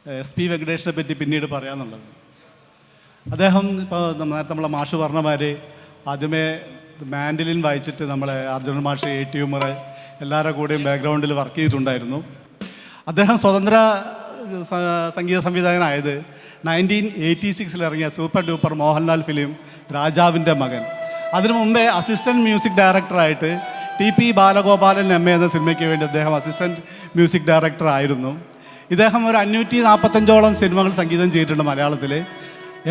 SP വെങ്കടേഷിനെ പറ്റി പിന്നീട് പറയാമെന്നുള്ളത്. അദ്ദേഹം ഇപ്പോൾ നേരത്തെ നമ്മളെ മാഷ് പറഞ്ഞമാര് ആദ്യമേ മാൻഡലിൻ വായിച്ചിട്ട് നമ്മളെ അർജുനൻ മാഷ് AT ഉമർ എല്ലാവരുടെ കൂടെയും ബാക്ക്ഗ്രൗണ്ടിൽ വർക്ക് ചെയ്തിട്ടുണ്ടായിരുന്നു. അദ്ദേഹം സ്വതന്ത്ര സംഗീത സംവിധായകനായത് 1986 ഇറങ്ങിയ സൂപ്പർ ഡൂപ്പർ മോഹൻലാൽ ഫിലിം രാജാവിൻ്റെ മകൻ. അതിനു മുമ്പേ അസിസ്റ്റൻറ്റ് മ്യൂസിക് ഡയറക്ടറായിട്ട് TP ബാലഗോപാലൻ MA എന്ന സിനിമയ്ക്ക് വേണ്ടി അദ്ദേഹം അസിസ്റ്റൻറ്റ് മ്യൂസിക് ഡയറക്ടർ ആയിരുന്നു. ഇദ്ദേഹം ഒരു 545ഓളം സിനിമകൾ സംഗീതം ചെയ്തിട്ടുണ്ട് മലയാളത്തിൽ.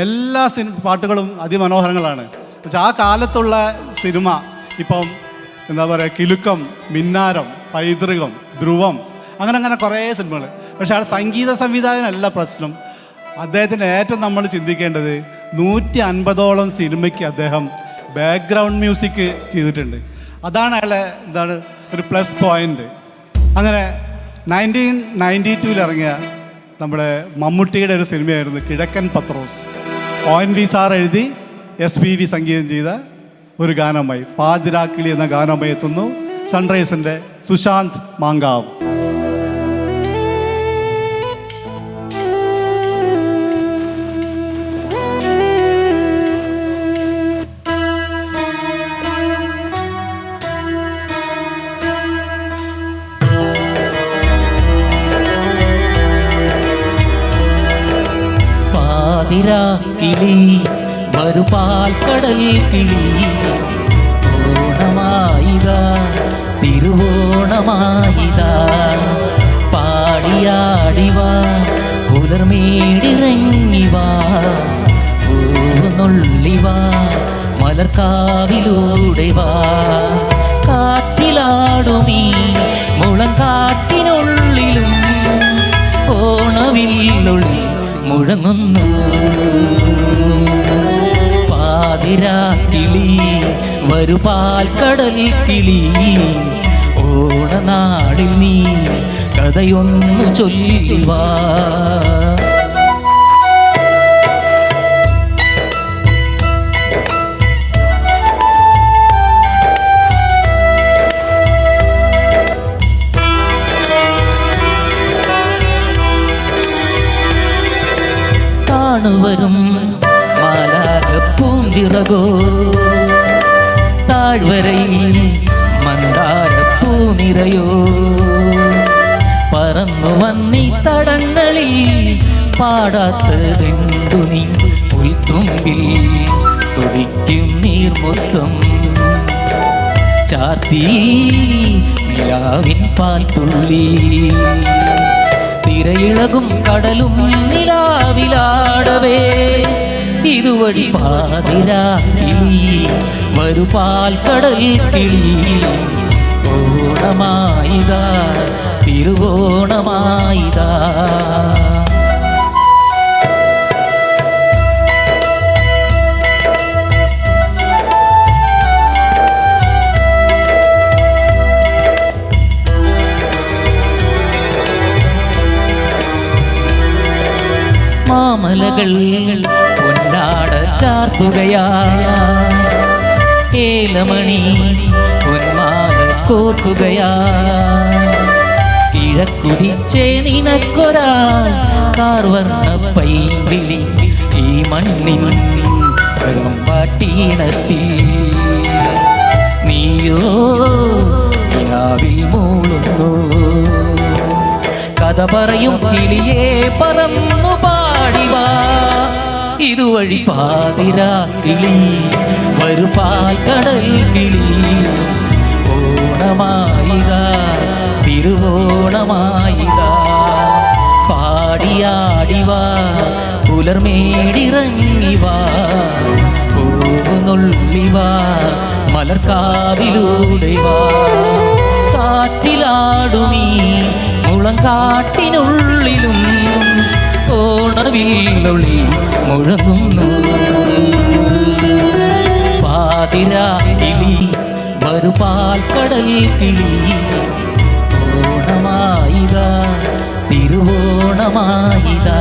എല്ലാ പാട്ടുകളും അതിമനോഹരങ്ങളാണ്. പക്ഷേ ആ കാലത്തുള്ള സിനിമ ഇപ്പം എന്താ പറയുക, കിലുക്കം, മിന്നാരം, പൈതൃകം, ധ്രുവം, അങ്ങനെ കുറേ സിനിമകൾ. പക്ഷേ ആ സംഗീത സംവിധായകനല്ല പ്രശ്നം. അദ്ദേഹത്തിന് ഏറ്റവും നമ്മൾ ചിന്തിക്കേണ്ടത് 150ഓളം സിനിമയ്ക്ക് അദ്ദേഹം ബാക്ക്ഗ്രൗണ്ട് മ്യൂസിക് ചെയ്തിട്ടുണ്ട്. അതാണ് അയാളെ ഒരു പ്ലസ് പോയിൻ്റ്. അങ്ങനെ 1992 ഇറങ്ങിയ നമ്മുടെ മമ്മൂട്ടിയുടെ ഒരു സിനിമയായിരുന്നു കിഴക്കൻ പത്രോസ്. ONV സാർ എഴുതി SPV സംഗീതം ചെയ്ത ഒരു ഗാനമായി പാതിരാക്കിളി എന്ന ഗാനമായി എത്തുന്നു സൺറൈസിൻ്റെ സുശാന്ത് മാങ്കാവ്. പാതിരാക്കിളി വരുപാൽ കടൽ കിളി ഓണമായിതാ തിരുവോണമായിതാ പാടിയാടിവാ പുലർമേടിറങ്ങിവാ പൂന്നുള്ളിവാ മലർക്കാവിലൂടെ വാ കാറ്റിലാടുമീ മുളങ്കാട്ടിനുള്ളിലും ഓണവില്ലുള്ളി മുഴങ്ങുന്നു പാതിരാക്കിളി വരുപാൽ കടൽ കിളി ഓണനാളിൽ നീ കഥയൊന്നു ചൊല്ലുവാ. വരും മാലാകപ്പൂഞ്ചിറകോ താഴ്വരയിൽ മന്ദാരപ്പൂനിരയോ പറന്നു വന്നീ തടങ്ങളിൽ പാടാത്തതെന്തു നീ പുൽത്തുമ്പിൽ തുടിക്കും നീർമുത്തം ചാർത്തി നിലാവിൻ പാൽത്തുള്ളി തിരയിളകും കടലും നിലാവിലാടവേ ഇതുവഴി പാതിരാക്കിളി വരുപാൽ കടൽ കിളി ഓണമായിതാ തിരുവോണമായിതാ. മാമലകൾ പൊന്നാട ചാർത്തുകയാ ഏലമണി പൊന്മാല കോർക്കുകയാ കിഴക്കുതിച്ചേ നിനക്കൊരാ കാർവർണ്ണ പൈങ്കിളി ഈ മണ്ണിൻ പാട്ടീണത്തിൽ നീയോ നിലാവിൽ മൂളുന്നു കഥ പറയും കിളിയേ പറന്നു പാടിവാ ഇതുവഴി പാതിരാക്കിളി വരുപാൽ കടൽ കിളി ഓണമായിതാ തിരുവോണമായിതാ പാടിയാടിവാ പുലർമേടിറങ്ങിവാ പൂവുന്നുള്ളിവാ മലർക്കാവിലൂടെ വാ കാറ്റിലാടുമീ മുളങ്കാട്ടിനുള്ളിലും ഓണവില്ലൊളി മുഴങ്ങുന്നു പാതിരാക്കിളി വരുപാൽ കടൽ കിളി ഓണമായിതാ തിരുവോണമായിതാ.